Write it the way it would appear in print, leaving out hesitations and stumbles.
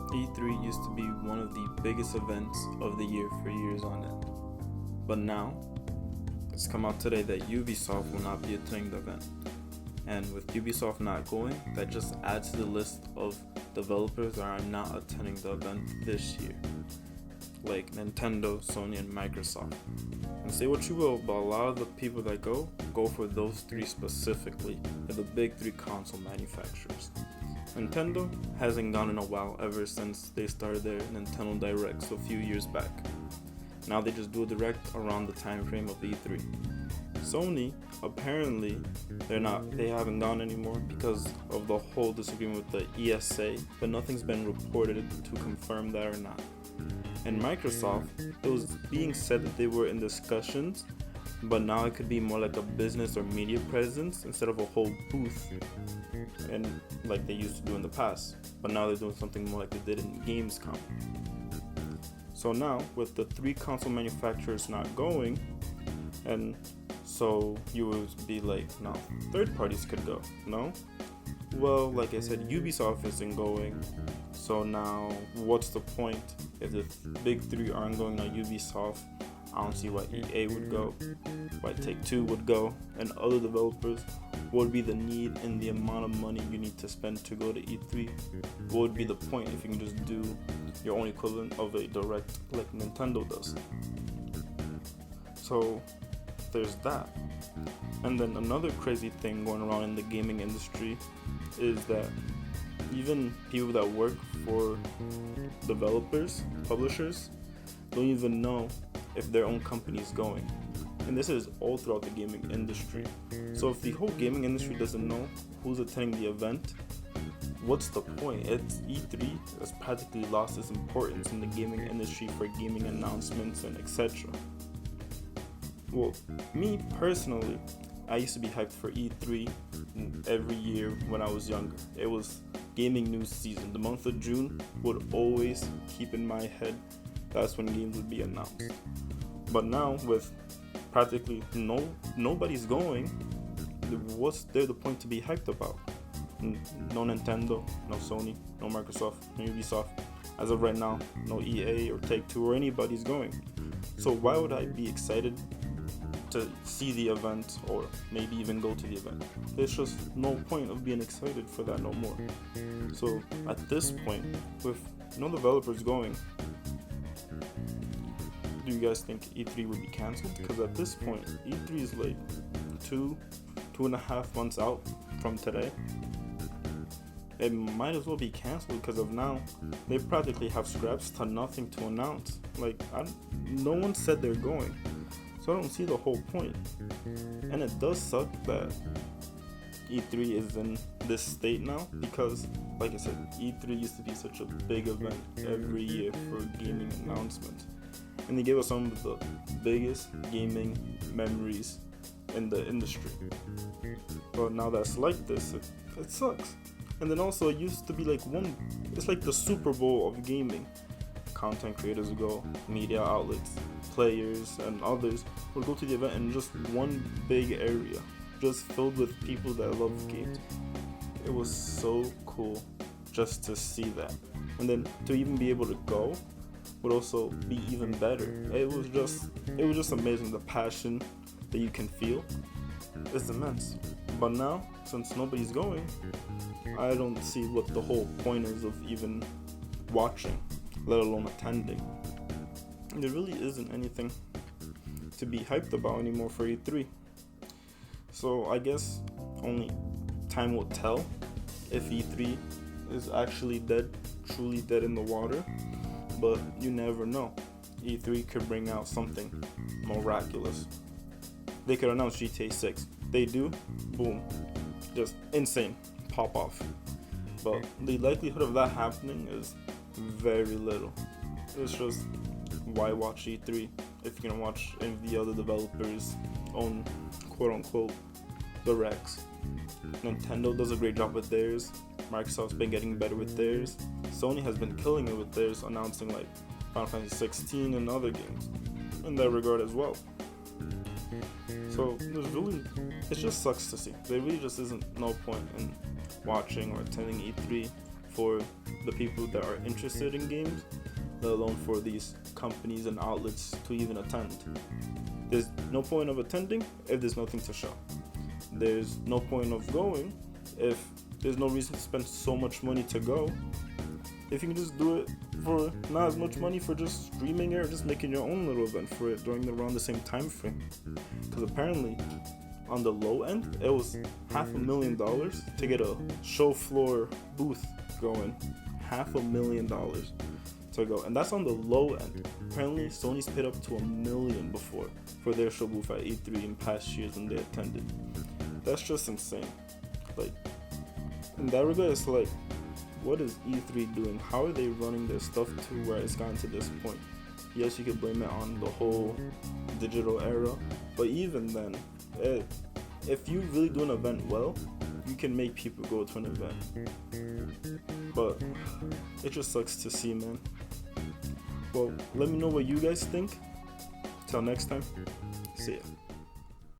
E3 used to be one of the biggest events of the year for years on end. But now, it's come out today that Ubisoft will not be attending the event. And with Ubisoft not going, that just adds to the list of developers that are not attending the event this year. Like Nintendo, Sony, and Microsoft. And say what you will, but a lot of the people that go for those three specifically, the big three console manufacturers. Nintendo hasn't gone in a while ever since they started their Nintendo Directs a few years back. Now they just do a direct around the time frame of E3. Sony, apparently, they haven't gone anymore because of the whole disagreement with the ESA, but nothing's been reported to confirm that or not. And Microsoft, it was being said that they were in discussions, but now it could be more like a business or media presence instead of a whole booth, and like they used to do in the past. But now they're doing something more like they did in Gamescom. So now, with the three console manufacturers not going, and so you would be like, no, third parties could go, no? Well, like I said, Ubisoft isn't going, so now what's the point if the big three aren't going on Ubisoft? I don't see why EA would go, why Take-Two would go, and other developers. What would be the need and the amount of money you need to spend to go to E3? What would be the point if you can just do your own equivalent of a direct like Nintendo does? So there's that. And then another crazy thing going around in the gaming industry is that even people that work for developers, publishers, don't even know if their own company is going. And this is all throughout the gaming industry. So if the whole gaming industry doesn't know who's attending the event, what's the point? E3 has practically lost its importance in the gaming industry for gaming announcements and etc. Well, me personally, I used to be hyped for E3 every year when I was younger. It was gaming news season. The month of June would always keep in my head that's when games would be announced. But now with practically nobody's going, what's there the point to be hyped about? No Nintendo, no Sony, no Microsoft, no Ubisoft. As of right now, no EA or Take-Two or anybody's going. So why would I be excited to see the event or maybe even go to the event? There's just no point of being excited for that no more. So at this point, with no developers going, do you guys think E3 would be cancelled? Because at this point, E3 is like 2.5 months out from today. It might as well be cancelled because of now they practically have scraps to nothing to announce. Like no one said they're going, so I don't see the whole point. And it does suck that E3 is in this state now because, like I said, E3 used to be such a big event every year for gaming announcements. And they gave us some of the biggest gaming memories in the industry. But now that's like this, it sucks. And then also it used to be like it's like the Super Bowl of gaming. Content creators would go, media outlets, players, and others would go to the event in just one big area, just filled with people that love games. It was so cool just to see that. And then to even be able to go would also be even better. It was just amazing. The passion that you can feel is immense. But now, since nobody's going, I don't see what the whole point is of even watching, let alone attending. There really isn't anything to be hyped about anymore for E3. So I guess only time will tell if E3 is actually dead, truly dead in the water. But you never know. E3 could bring out something miraculous. They could announce GTA 6. They do, boom, just insane, pop off. But the likelihood of that happening is very little. It's just, why watch E3 if you're gonna watch any of the other developers' own quote-unquote directs? Nintendo does a great job with theirs. Microsoft's been getting better with theirs. Sony has been killing it with theirs, announcing like Final Fantasy 16 and other games in that regard as well. So it just sucks to see. There really just isn't no point in watching or attending E3 for the people that are interested in games, let alone for these companies and outlets to even attend. There's no point of attending if there's nothing to show. There's no point of going if there's no reason to spend so much money to go. If you can just do it for not as much money for just streaming it or just making your own little event for it around the same time frame. Because apparently, on the low end, it was $500,000 to get a show floor booth going. $500,000 to go, and that's on the low end. Apparently, Sony's paid up to $1 million before for their show booth at E3 in past years when they attended. That's just insane. Like, in that regard, it's like, what is E3 doing? How are they running their stuff to where it's gotten to this point? Yes, you could blame it on the whole digital era, but even then, if you really do an event well, you can make people go to an event. But it just sucks to see, man. Well, let me know what you guys think. Till next time, see ya.